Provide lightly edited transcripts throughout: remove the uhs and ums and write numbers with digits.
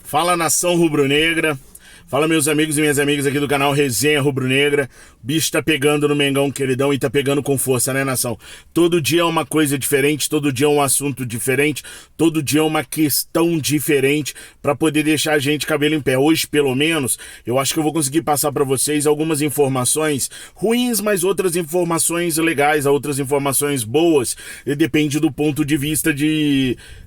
Fala, nação rubro-negra. Fala, meus amigos e minhas amigas aqui do canal Resenha Rubro-Negra. O bicho tá pegando no Mengão, queridão, e tá pegando com força, né, nação? Todo dia é uma coisa diferente, todo dia é um assunto diferente, todo dia é uma questão diferente pra poder deixar a gente cabelo em pé. Hoje, pelo menos, eu acho que eu vou conseguir passar pra vocês algumas informações ruins, mas outras informações legais, outras informações boas. E depende do ponto de vista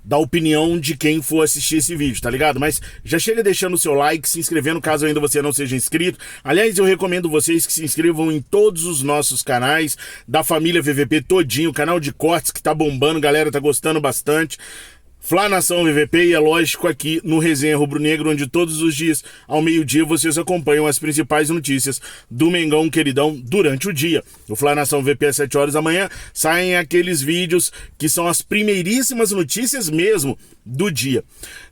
da opinião de quem for assistir esse vídeo, tá ligado? Mas já chega deixando o seu like, se inscrevendo caso ainda você não seja inscrito. Aliás, eu recomendo vocês que se inscrevam em todos os nossos canais da família VVP todinho, o canal de cortes que tá bombando, galera tá gostando bastante. Fla Nação VVP e é lógico aqui no Resenha Rubro-Negro, onde todos os dias ao meio-dia vocês acompanham as principais notícias do Mengão queridão durante o dia. O Fla Nação VVP às 7 horas da manhã saem aqueles vídeos que são as primeiríssimas notícias mesmo do dia.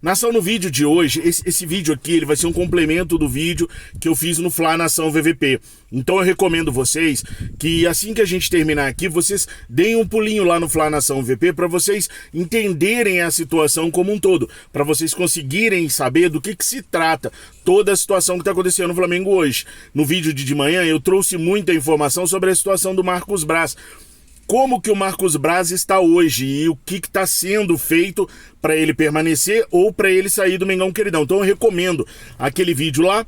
Nação, no vídeo de hoje, esse vídeo aqui ele vai ser um complemento do vídeo que eu fiz no Fla Nação VVP. Então eu recomendo vocês que assim que a gente terminar aqui, vocês deem um pulinho lá no Fla Nação VP para vocês entenderem a situação como um todo, para vocês conseguirem saber do que se trata toda a situação que está acontecendo no Flamengo hoje. No vídeo de manhã eu trouxe muita informação sobre a situação do Marcos Braz. Como que o Marcos Braz está hoje e o que está sendo feito para ele permanecer ou para ele sair do Mengão queridão. Então eu recomendo aquele vídeo lá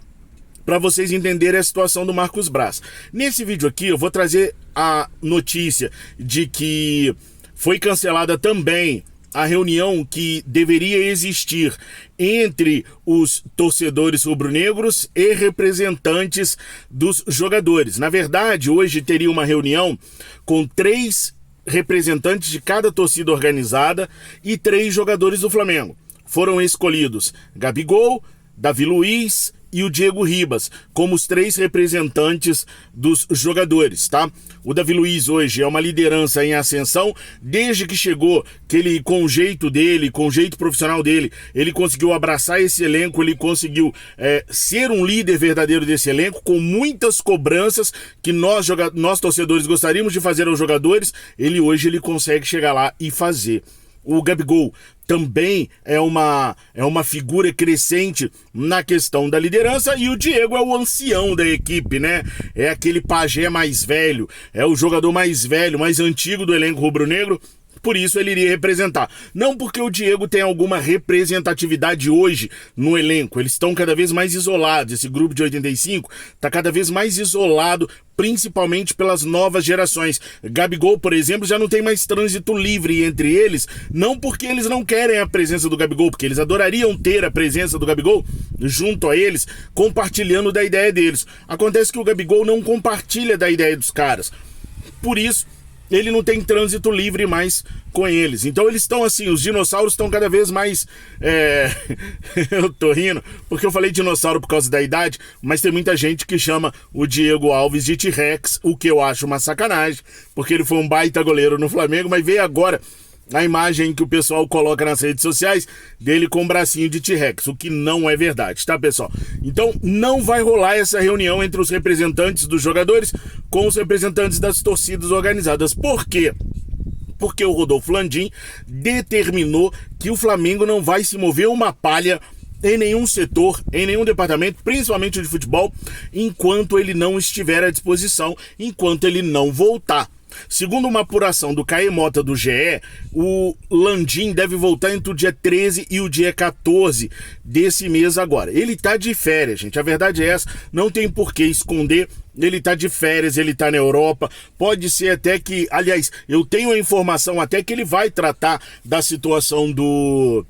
para vocês entenderem a situação do Marcos Braz. Nesse vídeo aqui eu vou trazer a notícia de que foi cancelada também a reunião que deveria existir entre os torcedores rubro-negros e representantes dos jogadores. Na verdade, hoje teria uma reunião com 3 representantes de cada torcida organizada e 3 jogadores do Flamengo. Foram escolhidos Gabigol, Davi Luiz e o Diego Ribas como os 3 representantes dos jogadores, tá? O Davi Luiz hoje é uma liderança em ascensão, desde que chegou, que ele, com o jeito dele, com o jeito profissional dele, ele conseguiu abraçar esse elenco, ele conseguiu ser um líder verdadeiro desse elenco, com muitas cobranças que nós torcedores gostaríamos de fazer aos jogadores, hoje ele consegue chegar lá e fazer. O Gabigol também é uma figura crescente na questão da liderança e o Diego é o ancião da equipe, né? É aquele pajé mais velho, é o jogador mais velho, mais antigo do elenco rubro-negro. Por isso ele iria representar. Não porque o Diego tem alguma representatividade hoje no elenco. Eles estão cada vez mais isolados. Esse grupo de 85 está cada vez mais isolado, principalmente pelas novas gerações. Gabigol, por exemplo, já não tem mais trânsito livre entre eles. Não porque eles não querem a presença do Gabigol, porque eles adorariam ter a presença do Gabigol junto a eles, compartilhando da ideia deles. Acontece que o Gabigol não compartilha da ideia dos caras. Por isso, ele não tem trânsito livre mais com eles. Então eles estão assim, os dinossauros estão cada vez mais... Eu tô rindo, porque eu falei dinossauro por causa da idade, mas tem muita gente que chama o Diego Alves de T-Rex, o que eu acho uma sacanagem, porque ele foi um baita goleiro no Flamengo, mas veio agora a imagem que o pessoal coloca nas redes sociais dele com um bracinho de T-Rex, o que não é verdade, tá, pessoal? Então não vai rolar essa reunião entre os representantes dos jogadores com os representantes das torcidas organizadas. Por quê? Porque o Rodolfo Landim determinou que o Flamengo não vai se mover uma palha em nenhum setor, em nenhum departamento, principalmente o de futebol, enquanto ele não estiver à disposição, enquanto ele não voltar. Segundo uma apuração do Caê Mota do GE, o Landim deve voltar entre o dia 13 e o dia 14 desse mês agora. Ele tá de férias, gente, a verdade é essa, não tem por que esconder, ele tá de férias, ele tá na Europa, pode ser até que, aliás, eu tenho a informação até que ele vai tratar da situação do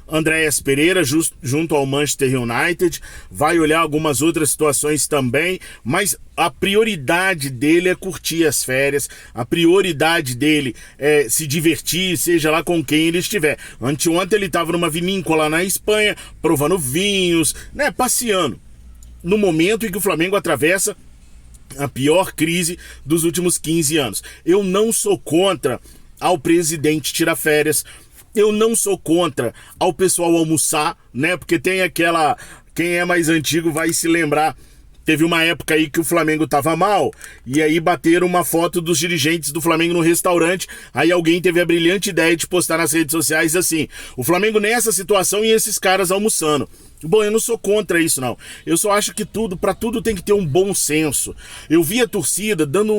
Andréas Pereira junto ao Manchester United, vai olhar algumas outras situações também, mas a prioridade dele é curtir as férias, a prioridade dele é se divertir, seja lá com quem ele estiver. Anteontem ele estava numa vinícola na Espanha, provando vinhos, né, passeando, no momento em que o Flamengo atravessa a pior crise dos últimos 15 anos. Eu não sou contra ao presidente tirar férias, eu não sou contra ao pessoal almoçar, né? Porque tem aquela... Quem é mais antigo vai se lembrar Teve uma época aí que o Flamengo tava mal, e aí bateram uma foto dos dirigentes do Flamengo no restaurante, aí alguém teve a brilhante ideia de postar nas redes sociais assim, o Flamengo nessa situação e esses caras almoçando. Bom, eu não sou contra isso, não. Eu só acho que pra tudo tem que ter um bom senso. Eu vi a torcida dando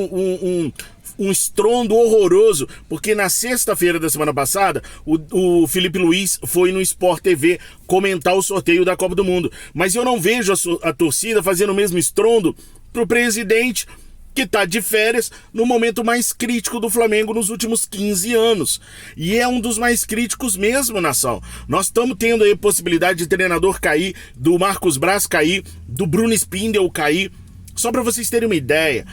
um estrondo horroroso, porque na sexta-feira da semana passada, o Felipe Luiz foi no Sport TV comentar o sorteio da Copa do Mundo. Mas eu não vejo a torcida fazendo o mesmo estrondo pro presidente, que tá de férias no momento mais crítico do Flamengo nos últimos 15 anos. E é um dos mais críticos mesmo, nação. Nós estamos tendo aí a possibilidade de treinador cair, do Marcos Braz cair, do Bruno Spindel cair. Só para vocês terem uma ideia,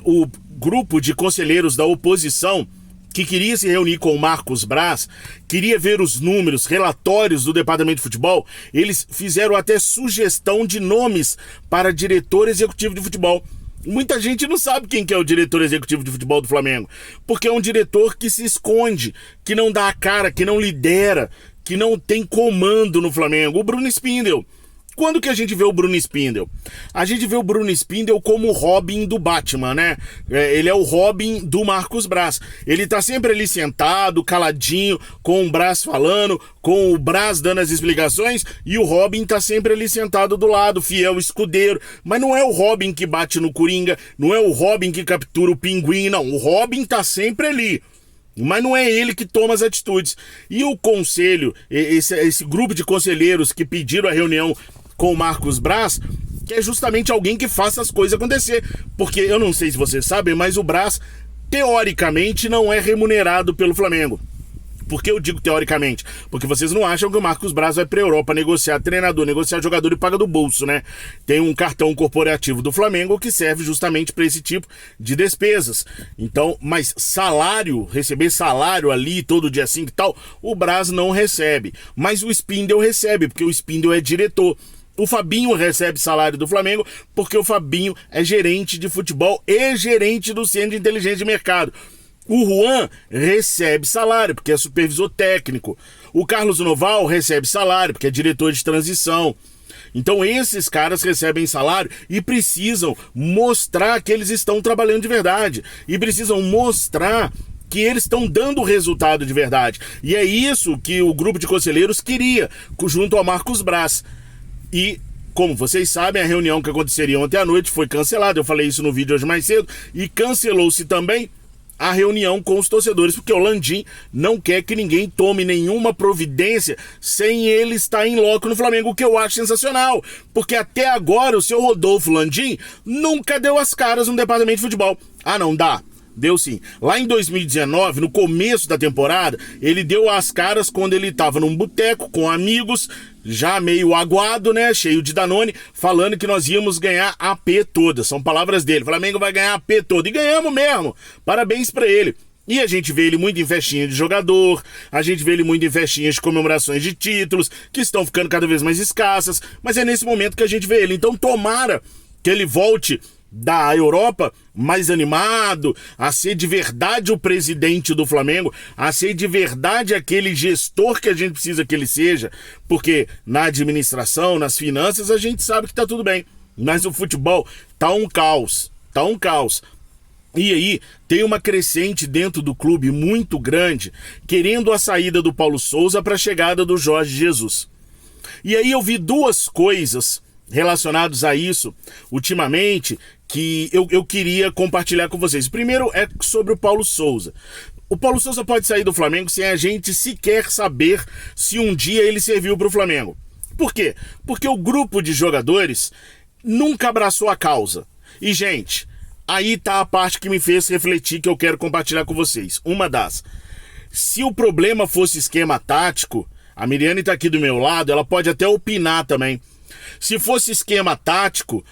o grupo de conselheiros da oposição que queria se reunir com o Marcos Braz, queria ver os números, relatórios do Departamento de Futebol, eles fizeram até sugestão de nomes para diretor executivo de futebol. Muita gente não sabe quem que é o diretor executivo de futebol do Flamengo, porque é um diretor que se esconde, que não dá a cara, que não lidera, que não tem comando no Flamengo. O Bruno Spindel. Quando que a gente vê o Bruno Spindel? A gente vê o Bruno Spindel como o Robin do Batman, né? Ele é o Robin do Marcos Braz. Ele tá sempre ali sentado, caladinho, com o Braz falando, com o Braz dando as explicações, e o Robin tá sempre ali sentado do lado, fiel escudeiro. Mas não é o Robin que bate no Coringa, não é o Robin que captura o Pinguim, não. O Robin tá sempre ali. Mas não é ele que toma as atitudes. E o conselho, esse grupo de conselheiros que pediram a reunião com o Marcos Braz, que é justamente alguém que faça as coisas acontecer. Porque eu não sei se vocês sabem, mas o Braz, teoricamente, não é remunerado pelo Flamengo. Por que eu digo teoricamente? Porque vocês não acham que o Marcos Braz vai pra Europa negociar treinador, negociar jogador e paga do bolso, né? Tem um cartão corporativo do Flamengo que serve justamente para esse tipo de despesas. Então, mas salário, receber salário ali todo dia assim e tal, o Braz não recebe. Mas o Spindel recebe, porque o Spindel é diretor. O Fabinho recebe salário do Flamengo porque o Fabinho é gerente de futebol e gerente do Centro de Inteligência de Mercado. O Juan recebe salário porque é supervisor técnico. O Carlos Noval recebe salário porque é diretor de transição. Então esses caras recebem salário e precisam mostrar que eles estão trabalhando de verdade. E precisam mostrar que eles estão dando resultado de verdade. E é isso que o grupo de conselheiros queria, junto ao Marcos Braz. E, como vocês sabem, a reunião que aconteceria ontem à noite foi cancelada. Eu falei isso no vídeo hoje mais cedo. E cancelou-se também a reunião com os torcedores, porque o Landim não quer que ninguém tome nenhuma providência sem ele estar em loco no Flamengo, o que eu acho sensacional. Porque até agora o seu Rodolfo Landim nunca deu as caras no departamento de futebol. Ah, não dá. Deu sim. Lá em 2019, no começo da temporada, ele deu as caras quando ele estava num boteco com amigos, já meio aguado, né, cheio de Danone, falando que nós íamos ganhar a AP toda. São palavras dele. O Flamengo vai ganhar a AP toda. E ganhamos mesmo. Parabéns pra ele. E a gente vê ele muito em festinha de jogador, a gente vê ele muito em festinhas de comemorações de títulos, que estão ficando cada vez mais escassas, mas é nesse momento que a gente vê ele. Então tomara que ele volte da Europa mais animado, a ser de verdade o presidente do Flamengo, a ser de verdade aquele gestor que a gente precisa que ele seja, porque na administração, nas finanças, a gente sabe que tá tudo bem, mas o futebol tá um caos. E aí tem uma crescente dentro do clube muito grande, querendo a saída do Paulo Souza para a chegada do Jorge Jesus. E aí eu vi duas coisas relacionadas a isso ultimamente que eu queria compartilhar com vocês. Primeiro é sobre o Paulo Souza. O Paulo Souza pode sair do Flamengo sem a gente sequer saber se um dia ele serviu para o Flamengo. Por quê? Porque o grupo de jogadores nunca abraçou a causa. E, gente, aí tá a parte que me fez refletir, que eu quero compartilhar com vocês. Uma das. Se o problema fosse esquema tático, a Miriane tá aqui do meu lado, ela pode até opinar também. Se fosse esquema tático,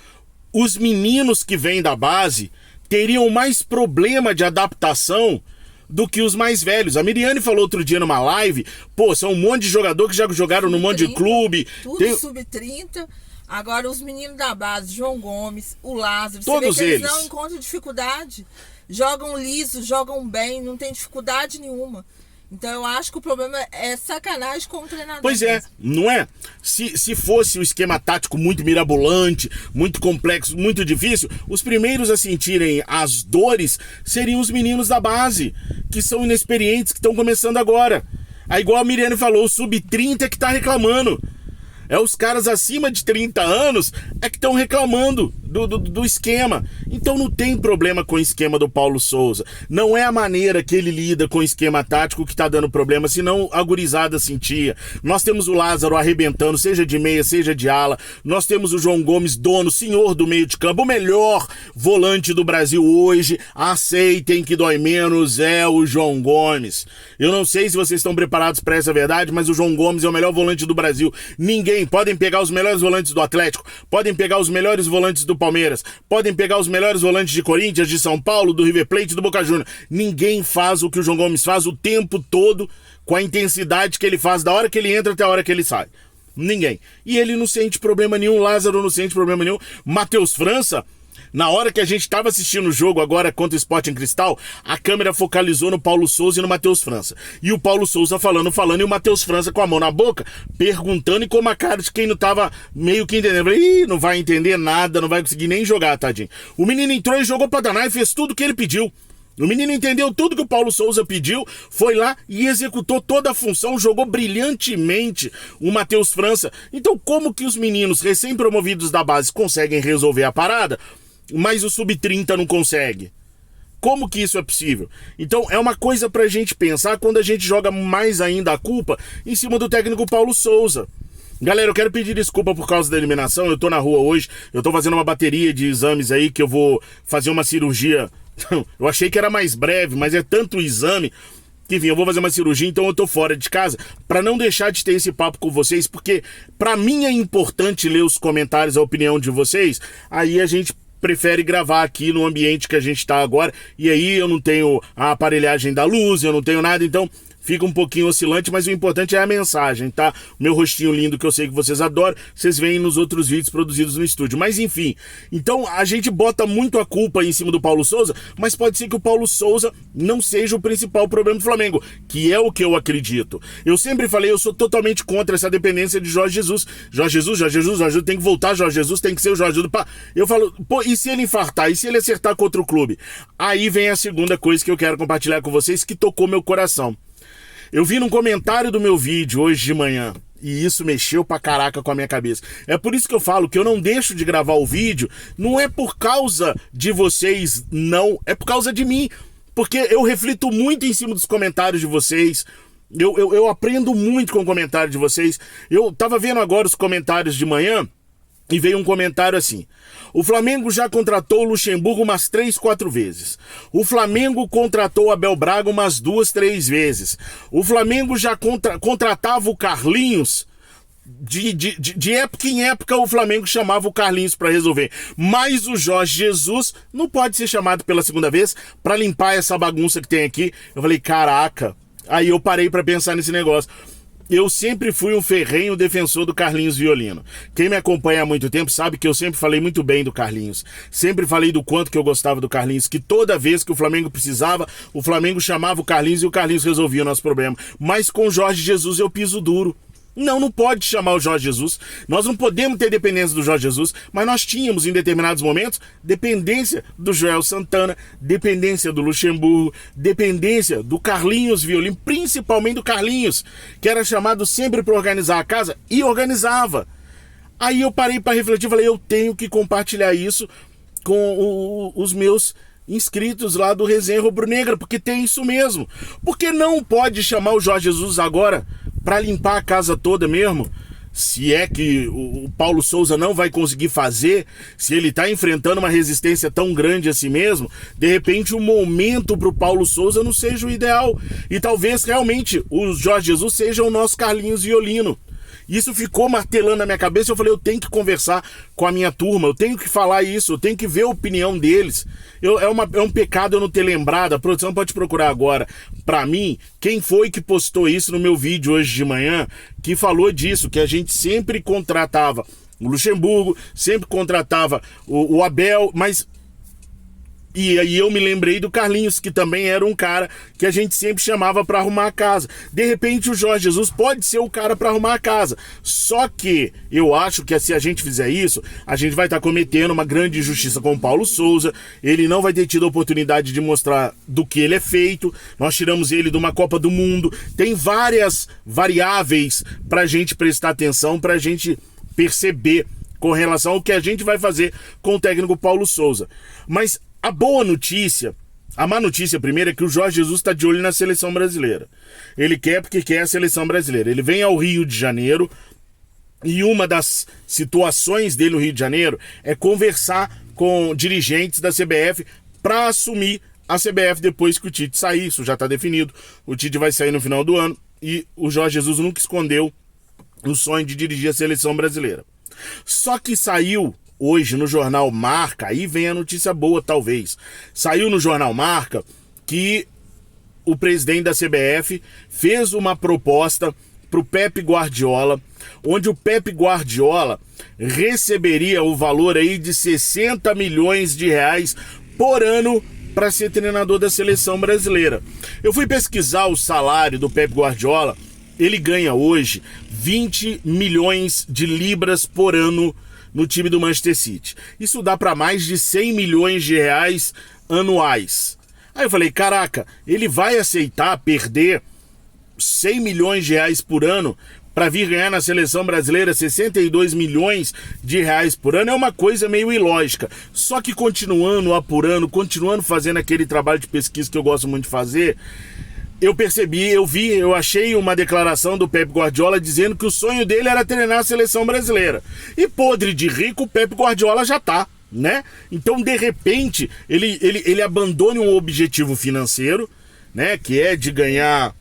os meninos que vêm da base teriam mais problema de adaptação do que os mais velhos. A Miriane falou outro dia numa live, pô, são um monte de jogador que já jogaram num monte de clube. Tudo sub-30. Agora os meninos da base, João Gomes, o Lázaro, todos você vê que eles não encontram dificuldade. Jogam liso, jogam bem, não tem dificuldade nenhuma. Então eu acho que o problema é sacanagem com o treinador. Pois é, não é? Se fosse o esquema tático muito mirabolante, muito complexo, muito difícil, os primeiros a sentirem as dores seriam os meninos da base, que são inexperientes, que estão começando agora. Aí, igual a Miriane falou, o sub-30 é que tá reclamando. É os caras acima de 30 anos é que estão reclamando do esquema. Então não tem problema com o esquema do Paulo Souza. Não é a maneira que ele lida com o esquema tático que tá dando problema, senão a gurizada sentia. Nós temos o Lázaro arrebentando, seja de meia, seja de ala. Nós temos o João Gomes, dono, senhor do meio de campo, o melhor volante do Brasil hoje. Aceitem que dói menos, é o João Gomes. Eu não sei se vocês estão preparados para essa verdade, mas o João Gomes é o melhor volante do Brasil. Podem pegar os melhores volantes do Atlético, podem pegar os melhores volantes do Palmeiras, podem pegar os melhores volantes de Corinthians, de São Paulo, do River Plate, do Boca Juniors. Ninguém faz o que o João Gomes faz o tempo todo, com a intensidade que ele faz, da hora que ele entra até a hora que ele sai. Ninguém. E ele não sente problema nenhum, Lázaro não sente problema nenhum, Matheus França. Na hora que a gente estava assistindo o jogo agora contra o Sporting Cristal, a câmera focalizou no Paulo Souza e no Matheus França. E o Paulo Souza falando, e o Matheus França com a mão na boca, perguntando e com uma cara de quem não tava meio que entendendo. Eu falei, ih, não vai entender nada, não vai conseguir nem jogar, tadinho. O menino entrou e jogou pra danar e fez tudo o que ele pediu. O menino entendeu tudo que o Paulo Souza pediu, foi lá e executou toda a função, jogou brilhantemente o Matheus França. Então como que os meninos recém-promovidos da base conseguem resolver a parada, mas o sub-30 não consegue? Como que isso é possível? Então é uma coisa pra gente pensar quando a gente joga mais ainda a culpa em cima do técnico Paulo Souza. Galera, eu quero pedir desculpa por causa da eliminação, eu tô na rua hoje, eu tô fazendo uma bateria de exames aí que eu vou fazer uma cirurgia. Eu achei que era mais breve, mas é tanto exame que, enfim, eu vou fazer uma cirurgia, então eu tô fora de casa pra não deixar de ter esse papo com vocês, porque pra mim é importante ler os comentários, a opinião de vocês, aí a gente prefere gravar aqui no ambiente que a gente tá agora, e aí eu não tenho a aparelhagem da luz, eu não tenho nada, então fica um pouquinho oscilante, mas o importante é a mensagem, tá? O meu rostinho lindo que eu sei que vocês adoram, vocês veem nos outros vídeos produzidos no estúdio. Mas enfim, então a gente bota muito a culpa em cima do Paulo Souza, mas pode ser que o Paulo Souza não seja o principal problema do Flamengo, que é o que eu acredito. Eu sempre falei, eu sou totalmente contra essa dependência de Jorge Jesus. Jorge Jesus tem que voltar, Jorge Jesus tem que ser o Jorge Jesus. Eu falo, pô, e se ele infartar? E se ele acertar contra o clube? Aí vem a segunda coisa que eu quero compartilhar com vocês, que tocou meu coração. Eu vi num comentário do meu vídeo hoje de manhã, e isso mexeu pra caraca com a minha cabeça. É por isso que eu falo que eu não deixo de gravar o vídeo, não é por causa de vocês, não, é por causa de mim. Porque eu reflito muito em cima dos comentários de vocês, eu aprendo muito com o comentário de vocês. Eu tava vendo agora os comentários de manhã, e veio um comentário assim: o Flamengo já contratou o Luxemburgo umas 3, 4 vezes. O Flamengo contratou o Abel Braga umas 2, 3 vezes. O Flamengo já contratava o Carlinhos. De época em época o Flamengo chamava o Carlinhos para resolver. Mas o Jorge Jesus não pode ser chamado pela segunda vez para limpar essa bagunça que tem aqui. Eu falei, caraca. Aí eu parei para pensar nesse negócio. Eu sempre fui um ferrenho defensor do Carlinhos Violino. Quem me acompanha há muito tempo sabe que eu sempre falei muito bem do Carlinhos. Sempre falei do quanto que eu gostava do Carlinhos, que toda vez que o Flamengo precisava, o Flamengo chamava o Carlinhos e o Carlinhos resolvia o nosso problema. Mas com o Jorge Jesus eu piso duro. Não pode chamar o Jorge Jesus. Nós não podemos ter dependência do Jorge Jesus, mas nós tínhamos em determinados momentos dependência do Joel Santana, dependência do Luxemburgo, dependência do Carlinhos Violino, principalmente do Carlinhos, que era chamado sempre para organizar a casa e organizava. Aí eu parei para refletir e falei, eu tenho que compartilhar isso com os meus inscritos lá do Resenha Rubro-Negra, porque tem isso mesmo. Porque não pode chamar o Jorge Jesus agora para limpar a casa toda mesmo? Se é que o Paulo Souza não vai conseguir fazer, se ele tá enfrentando uma resistência tão grande assim mesmo, de repente o momento pro Paulo Souza não seja o ideal. E talvez realmente o Jorge Jesus seja o nosso Carlinhos Violino. Isso ficou martelando na minha cabeça. Eu falei, eu tenho que conversar com a minha turma, eu tenho que falar isso, eu tenho que ver a opinião deles. É um pecado eu não ter lembrado. A produção pode procurar agora pra mim quem foi que postou isso no meu vídeo hoje de manhã, que falou disso, que a gente sempre contratava o Luxemburgo, sempre contratava o Abel, mas E aí eu me lembrei do Carlinhos, que também era um cara que a gente sempre chamava para arrumar a casa. De repente o Jorge Jesus pode ser o cara para arrumar a casa. Só que eu acho que se a gente fizer isso, a gente vai estar cometendo uma grande injustiça com o Paulo Souza. Ele não vai ter tido a oportunidade de mostrar do que ele é feito. Nós tiramos ele de uma Copa do Mundo. Tem várias variáveis para a gente prestar atenção, para a gente perceber com relação ao que a gente vai fazer com o técnico Paulo Souza. Mas a boa notícia, a má notícia primeiro é que o Jorge Jesus está de olho na seleção brasileira. Ele quer porque quer a seleção brasileira. Ele vem ao Rio de Janeiro e uma das situações dele no Rio de Janeiro é conversar com dirigentes da CBF para assumir a CBF depois que o Tite sair. Isso já está definido. O Tite vai sair no final do ano e o Jorge Jesus nunca escondeu o sonho de dirigir a seleção brasileira. Só que saiu hoje no jornal Marca, aí vem a notícia boa talvez, saiu no jornal Marca que o presidente da CBF fez uma proposta para o Pep Guardiola, onde o Pep Guardiola receberia o valor aí de 60 milhões de reais por ano para ser treinador da seleção brasileira. Eu fui pesquisar o salário do Pep Guardiola, ele ganha hoje 20 milhões de libras por ano no time do Manchester City. Isso dá para mais de 100 milhões de reais anuais. Aí eu falei, caraca, ele vai aceitar perder 100 milhões de reais por ano para vir ganhar na seleção brasileira 62 milhões de reais por ano? É uma coisa meio ilógica. Só que continuando apurando, continuando fazendo aquele trabalho de pesquisa que eu gosto muito de fazer, eu percebi, eu achei uma declaração do Pep Guardiola dizendo que o sonho dele era treinar a seleção brasileira. E podre de rico, o Pep Guardiola já tá, né? Então, de repente, ele abandona um objetivo financeiro, né? Que é de ganhar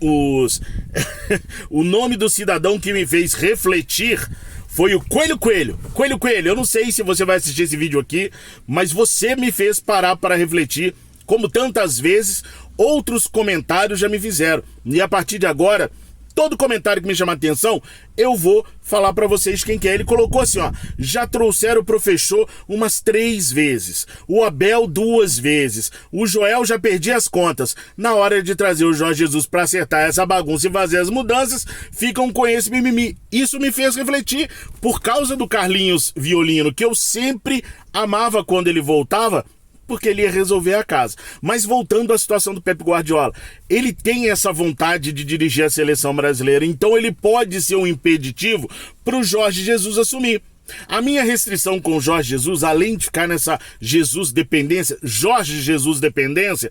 o nome do cidadão que me fez refletir foi o Coelho Coelho. Coelho Coelho, eu não sei se você vai assistir esse vídeo aqui, mas você me fez parar para refletir, como tantas vezes outros comentários já me fizeram. E a partir de agora, todo comentário que me chama a atenção, eu vou falar pra vocês quem que é. Ele colocou assim, ó: já trouxeram o professor umas 3 vezes, o Abel 2 vezes, o Joel já perdi as contas. Na hora de trazer o Jorge Jesus pra acertar essa bagunça e fazer as mudanças, ficam com esse mimimi. Isso me fez refletir por causa do Carlinhos Violino, que eu sempre amava quando ele voltava, porque ele ia resolver a casa. Mas voltando à situação do Pep Guardiola, ele tem essa vontade de dirigir a seleção brasileira, então ele pode ser um impeditivo para o Jorge Jesus assumir. A minha restrição com o Jorge Jesus, além de ficar nessa Jesus dependência, Jorge Jesus dependência,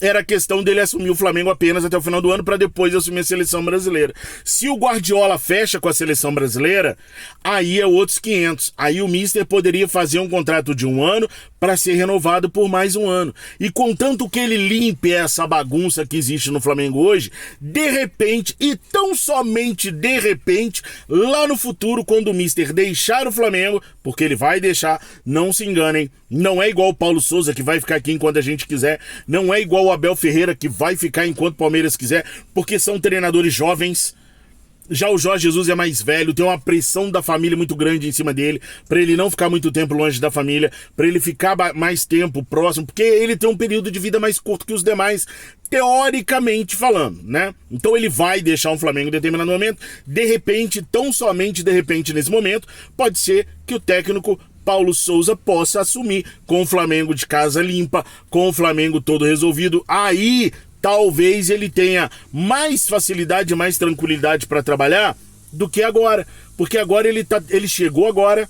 era a questão dele assumir o Flamengo apenas até o final do ano para depois assumir a seleção brasileira. Se o Guardiola fecha com a seleção brasileira, aí é outros 500. Aí o Mister poderia fazer um contrato de 1 ano para ser renovado por mais 1 ano. E contanto que ele limpe essa bagunça que existe no Flamengo hoje, de repente, e tão somente de repente, lá no futuro, quando o Mister deixar o Flamengo, porque ele vai deixar, não se enganem, não é igual o Paulo Souza que vai ficar aqui enquanto a gente quiser, não é igual o Abel Ferreira que vai ficar enquanto o Palmeiras quiser, porque são treinadores jovens. Já o Jorge Jesus é mais velho, tem uma pressão da família muito grande em cima dele, para ele não ficar muito tempo longe da família, para ele ficar mais tempo próximo, porque ele tem um período de vida mais curto que os demais, teoricamente falando, né? Então ele vai deixar um Flamengo em determinado momento, de repente, tão somente de repente nesse momento, pode ser que o técnico Paulo Souza possa assumir com o Flamengo de casa limpa, com o Flamengo todo resolvido. Aí talvez ele tenha mais facilidade, mais tranquilidade para trabalhar do que agora, porque agora ele chegou agora,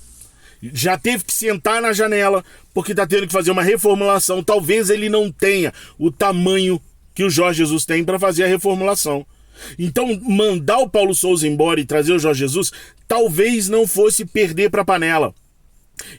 já teve que sentar na janela, porque está tendo que fazer uma reformulação. Talvez ele não tenha o tamanho que o Jorge Jesus tem para fazer a reformulação. Então mandar o Paulo Souza embora e trazer o Jorge Jesus talvez não fosse perder para a panela.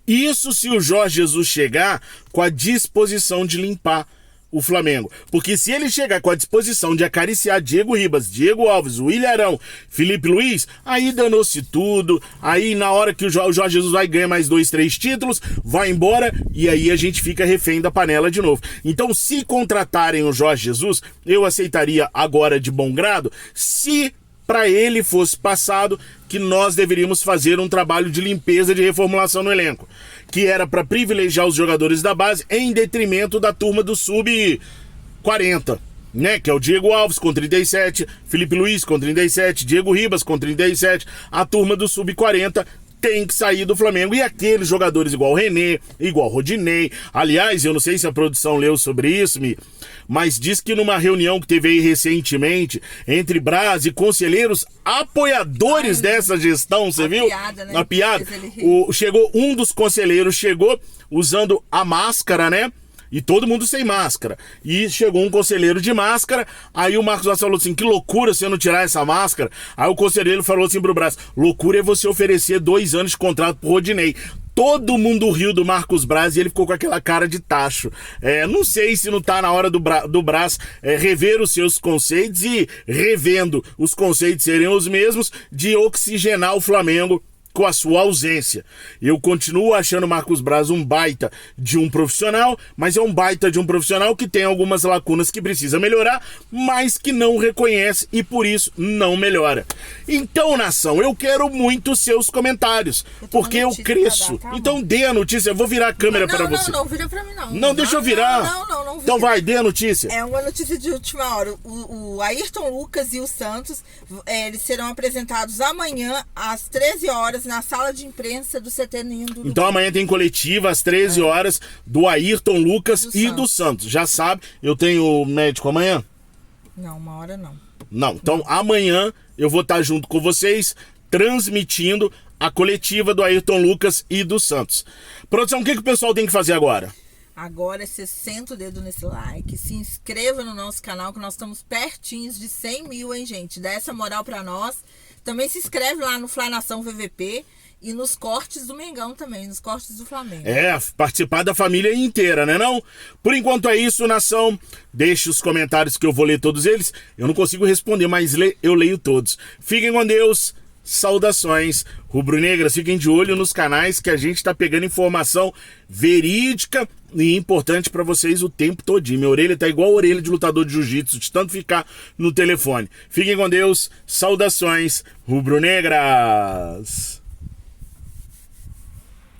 Isso se o Jorge Jesus chegar com a disposição de limpar o Flamengo. Porque se ele chegar com a disposição de acariciar Diego Ribas, Diego Alves, o Ilharão, Felipe Luiz, aí danou-se tudo. Aí na hora que o Jorge Jesus vai ganhar mais 2, 3 títulos, vai embora e aí a gente fica refém da panela de novo. Então, se contratarem o Jorge Jesus, eu aceitaria agora de bom grado, se para ele fosse passado que nós deveríamos fazer um trabalho de limpeza, de reformulação no elenco, que era para privilegiar os jogadores da base em detrimento da turma do sub-40, né? Que é o Diego Alves com 37, Felipe Luiz com 37, Diego Ribas com 37, a turma do sub-40 tem que sair do Flamengo. E aqueles jogadores igual o René, igual o Rodinei. Aliás, eu não sei se a produção leu sobre isso, mas diz que numa reunião que teve aí recentemente entre Braz e conselheiros apoiadores dessa gestão, você viu? Piada, né? A piada. Chegou um dos conselheiros, chegou usando a máscara, né? E todo mundo sem máscara. E chegou um conselheiro de máscara. Aí o Marcos Braz falou assim: que loucura você não tirar essa máscara. Aí o conselheiro falou assim pro Braz: loucura é você oferecer 2 anos de contrato pro Rodinei. Todo mundo riu do Marcos Braz e ele ficou com aquela cara de tacho. Não sei se não tá na hora do Braz rever os seus conceitos e, revendo os conceitos serem os mesmos, de oxigenar o Flamengo com a sua ausência. Eu continuo achando o Marcos Braz um baita de um profissional, mas é um baita de um profissional que tem algumas lacunas que precisa melhorar, mas que não reconhece e por isso não melhora. Então, nação, eu quero muito seus comentários, porque eu cresço. Então dê a notícia, eu vou virar a câmera para você. Não vira pra mim não. Não, deixa eu virar. Não vira. Então vai, dê a notícia. É uma notícia de última hora. O Ayrton Lucas e o Santos, eles serão apresentados amanhã às 13 horas na sala de imprensa do CT Ninho do Urubu. Então amanhã tem coletiva às 13 horas do Ayrton Lucas do Santos. Já sabe, eu tenho médico amanhã? Não, 1h não. Não, então amanhã eu vou estar junto com vocês transmitindo a coletiva do Ayrton Lucas e do Santos. Produção, o que o pessoal tem que fazer agora? Agora você senta o dedo nesse like, se inscreva no nosso canal, que nós estamos pertinhos de 100 mil, hein, gente? Dá essa moral pra nós. Também se inscreve lá no Fla Nação VVP e nos cortes do Mengão também, nos cortes do Flamengo. Participar da família inteira, né não? Por enquanto é isso, nação. Deixe os comentários que eu vou ler todos eles. Eu não consigo responder, mas eu leio todos. Fiquem com Deus. Saudações rubro-negras, fiquem de olho nos canais que a gente tá pegando informação verídica e importante pra vocês o tempo todinho. Minha orelha tá igual a orelha de lutador de jiu-jitsu, de tanto ficar no telefone. Fiquem com Deus, saudações rubro-negras.